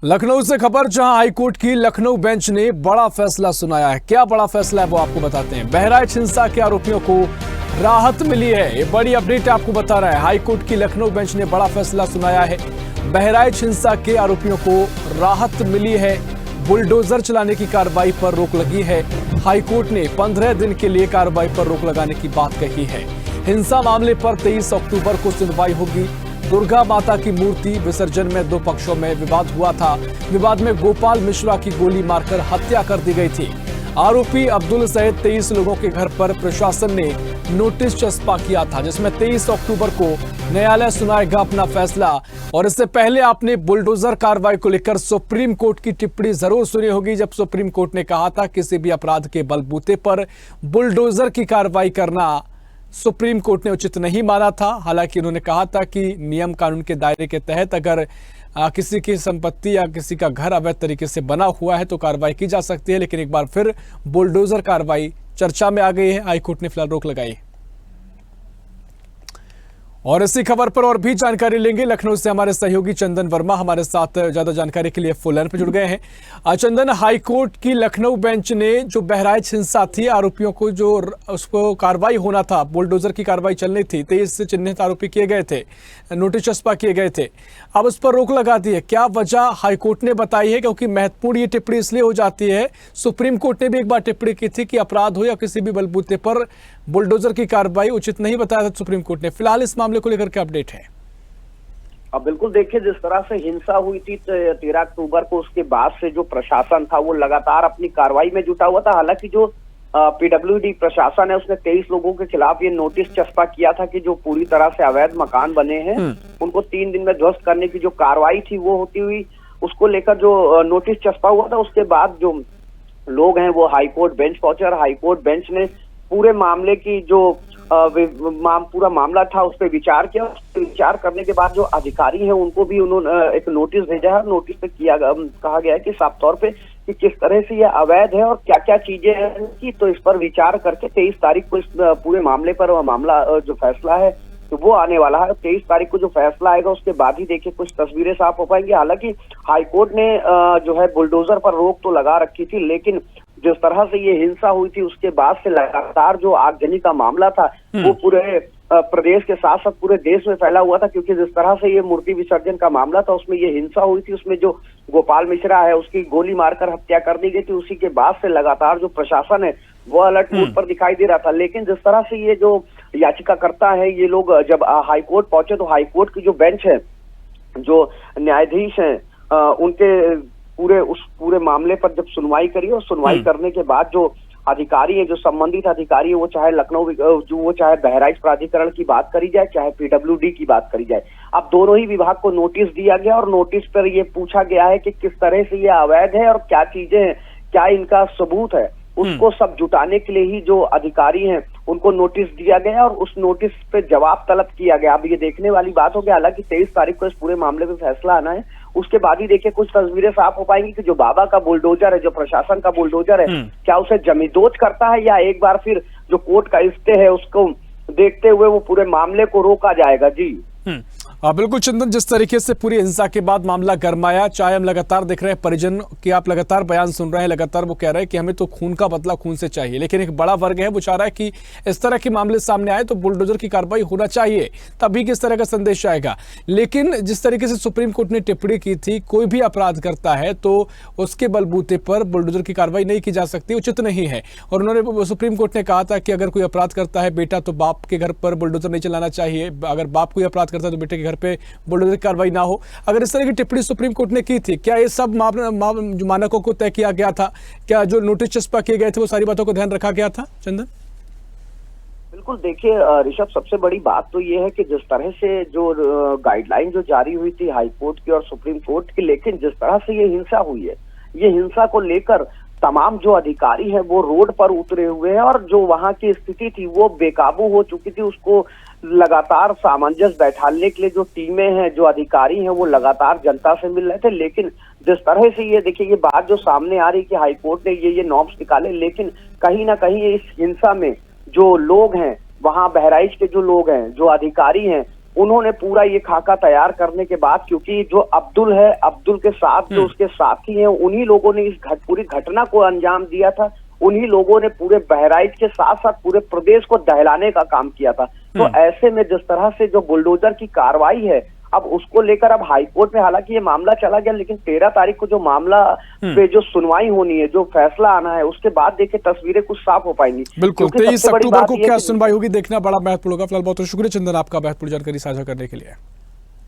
लखनऊ से खबर, जहां हाईकोर्ट की लखनऊ बेंच ने बड़ा फैसला सुनाया है। क्या बड़ा फैसला है वो आपको बताते हैं। बहराइच हिंसा के आरोपियों को राहत मिली है, ये बड़ी अपडेट आपको बता रहा है। हाईकोर्ट की लखनऊ बेंच ने बड़ा फैसला सुनाया है। बहराइच हिंसा के आरोपियों को राहत मिली है। बुलडोजर चलाने की कार्रवाई पर रोक लगी है। हाईकोर्ट ने 15 दिन के लिए कार्रवाई पर रोक लगाने की बात कही है। हिंसा मामले पर 23 अक्टूबर को सुनवाई होगी। दुर्गा माता की मूर्ति विसर्जन में दो पक्षों में विवाद हुआ था। विवाद में गोपाल मिश्रा की गोली मारकर हत्या कर दी गई थी। आरोपी अब्दुल सहित 23 लोगों के घर पर प्रशासन ने नोटिस चस्पा किया था, जिसमें 23 अक्टूबर को न्यायालय सुनाएगा अपना फैसला। और इससे पहले आपने बुलडोजर कार्रवाई को लेकर सुप्रीम कोर्ट की टिप्पणी जरूर सुनी होगी, जब सुप्रीम कोर्ट ने कहा था किसी भी अपराध के बलबूते पर बुलडोजर की कार्रवाई करना सुप्रीम कोर्ट ने उचित नहीं माना था। हालांकि उन्होंने कहा था कि नियम कानून के दायरे के तहत अगर किसी की संपत्ति या किसी का घर अवैध तरीके से बना हुआ है तो कार्रवाई की जा सकती है। लेकिन एक बार फिर बुलडोजर कार्रवाई चर्चा में आ गई है। हाईकोर्ट ने फिलहाल रोक लगाई है। और इसी खबर पर और भी जानकारी लेंगे। लखनऊ से हमारे सहयोगी चंदन वर्मा हमारे साथ ज्यादा जानकारी के लिए फोन लाइन पर जुड़ गए हैं। चंदन, हाईकोर्ट की लखनऊ बेंच ने जो बहराइच हिंसा थी, आरोपियों को जो उसको कार्रवाई होना था, बुलडोजर की कार्रवाई चलनी थी, 23 चिन्हित आरोपी किए गए थे, नोटिस चस्पा किए गए थे, अब उस पर रोक लगा दी है। क्या वजह हाईकोर्ट ने बताई है? क्योंकि महत्वपूर्ण ये टिप्पणी इसलिए हो जाती है, सुप्रीम कोर्ट ने भी एक बार टिप्पणी की थी कि अपराध हो या किसी भी बलबूते पर बुलडोजर की कार्रवाई उचित नहीं बताया था सुप्रीम कोर्ट ने। फिलहाल इस मामले को लेकर क्या अपडेट है? अब बिल्कुल देखिए, जिस तरह से हिंसा हुई थी 13 अक्टूबर को, उसके बाद से जो प्रशासन था वो लगातार अपनी कार्रवाई में जुटा हुआ था। हालांकि जो पीडब्ल्यूडी प्रशासन है उसने 23 लोगों के खिलाफ ये नोटिस चस्पा किया था कि जो पूरी तरह से अवैध मकान बने हैं उनको 3 दिन में ध्वस्त करने की जो कार्रवाई थी वो होती हुई, उसको लेकर जो नोटिस चस्पा हुआ था, उसके बाद जो लोग हैं वो हाईकोर्ट बेंच पहुंचे और हाईकोर्ट बेंच ने पूरे मामले की जो पूरा मामला था उस पर विचार किया। विचार करने के बाद जो अधिकारी हैं उनको भी उन्होंने एक नोटिस भेजा है। नोटिस पे कहा गया है कि साफ तौर पे कि किस तरह से यह अवैध है और क्या क्या चीजें हैं कि, तो इस पर विचार करके 23 तारीख को इस पूरे मामले पर मामला जो फैसला है तो वो आने वाला है। 23 तारीख को जो फैसला आएगा उसके बाद ही देखिए कुछ तस्वीरें साफ हो पाएंगी। हालांकि हाईकोर्ट ने जो है बुलडोजर पर रोक तो लगा रखी थी, लेकिन जिस तरह से ये हिंसा हुई थी उसके बाद से लगातार जो आगजनी का मामला था वो पूरे प्रदेश के साथ साथ पूरे देश में फैला हुआ था। क्योंकि जिस तरह से ये मूर्ति विसर्जन का मामला था उसमें ये हिंसा हुई थी, उसमें जो गोपाल मिश्रा है उसकी गोली मारकर हत्या कर दी गई थी, उसी के बाद से लगातार जो प्रशासन है वो अलर्ट मोड पर दिखाई दे रहा था। लेकिन जिस तरह से ये जो याचिकाकर्ता है ये लोग जब हाईकोर्ट पहुंचे तो हाईकोर्ट की जो बेंच है, जो न्यायाधीश है, उनके पूरे मामले पर जब सुनवाई करी और सुनवाई करने के बाद जो अधिकारी है, जो संबंधित अधिकारी है, वो चाहे लखनऊ वो चाहे बहराइच प्राधिकरण की बात करी जाए चाहे पीडब्ल्यूडी की बात करी जाए, अब दोनों ही विभाग को नोटिस दिया गया और नोटिस पर ये पूछा गया है कि किस तरह से ये अवैध है और क्या चीजें हैं, क्या इनका सबूत है, उसको सब जुटाने के लिए ही जो अधिकारी हैं उनको नोटिस दिया गया और उस नोटिस पे जवाब तलब किया गया। अब ये देखने वाली बात हो गई। हालांकि 23 तारीख को इस पूरे मामले पे फैसला आना है, उसके बाद ही देखिए कुछ तस्वीरें साफ हो पाएंगी कि जो बाबा का बुलडोजर है, जो प्रशासन का बुलडोजर है, क्या उसे जमींदोज करता है या एक बार फिर जो कोर्ट का स्टे है उसको देखते हुए वो पूरे मामले को रोका जाएगा। जी बिल्कुल चंदन, जिस तरीके से पूरी हिंसा के बाद मामला गरमाया, चाहे हम लगातार देख रहे हैं परिजन की, आप लगातार बयान सुन रहे हैं, लगातार वो कह रहे हैं कि हमें तो खून का बदला खून से चाहिए, लेकिन एक बड़ा वर्ग है वो चाह रहा है कि इस तरह के मामले सामने आए तो बुलडोजर की कार्रवाई होना चाहिए, तभी किस तरह का संदेश आएगा। लेकिन जिस तरीके से सुप्रीम कोर्ट ने टिप्पणी की थी, कोई भी अपराध करता है तो उसके बलबूते पर बुलडोजर की कार्रवाई नहीं की जा सकती, उचित नहीं है। और उन्होंने सुप्रीम कोर्ट ने कहा था कि अगर कोई अपराध करता है बेटा तो बाप के घर पर बुलडोजर नहीं चलाना चाहिए, अगर बाप कोई अपराध करता है तो बेटे के घर पे बुलडोजर की कार्रवाई ना हो। अगर इस तरह की टिप्पणी सुप्रीम कोर्ट ने की थी, क्या ये सब मानकों को तय किया गया था? क्या जो नोटिस चस्पा किए गए थे वो सारी बातों को ध्यान रखा गया था? चंदन, बिल्कुल देखिए ऋषभ, सबसे बड़ी बात तो ये है कि जिस तरह से जो गाइडलाइन जो जारी हुई थी हाईकोर्ट की और सुप्रीम कोर्ट की, लेकिन जिस तरह से ये हिंसा हुई है, ये हिंसा को लेकर तमाम जो अधिकारी हैं वो रोड पर उतरे हुए हैं और जो वहां की स्थिति थी वो बेकाबू हो चुकी थी। उसको लगातार सामंजस्य बैठाने के लिए जो टीमें हैं, जो अधिकारी हैं, वो लगातार जनता से मिल रहे थे। लेकिन जिस तरह से ये देखिए, ये बात जो सामने आ रही कि हाईकोर्ट ने ये नॉर्म्स निकाले, लेकिन कहीं ना कहीं इस हिंसा में जो लोग हैं, वहां बहराइच के जो लोग हैं, जो अधिकारी हैं, उन्होंने पूरा ये खाका तैयार करने के बाद, क्योंकि जो अब्दुल है, अब्दुल के साथ जो उसके साथी हैं, उन्हीं लोगों ने इस पूरी घटना को अंजाम दिया था। उन्हीं लोगों ने पूरे बहराइच के साथ साथ पूरे प्रदेश को दहलाने का काम किया था। तो ऐसे में जिस तरह से जो बुलडोजर की कार्रवाई है, अब उसको लेकर अब हाईकोर्ट में हालांकि ये मामला चला गया, लेकिन 13 तारीख को जो मामला पे जो सुनवाई होनी है, जो फैसला आना है, उसके बाद देखिए तस्वीरें कुछ साफ हो पाएंगी। बिल्कुल, 23 अक्टूबर को क्या सुनवाई होगी देखना बड़ा महत्वपूर्ण होगा। फिलहाल बहुत शुक्रिया चंदन आपका महत्वपूर्ण जानकारी साझा करने के लिए।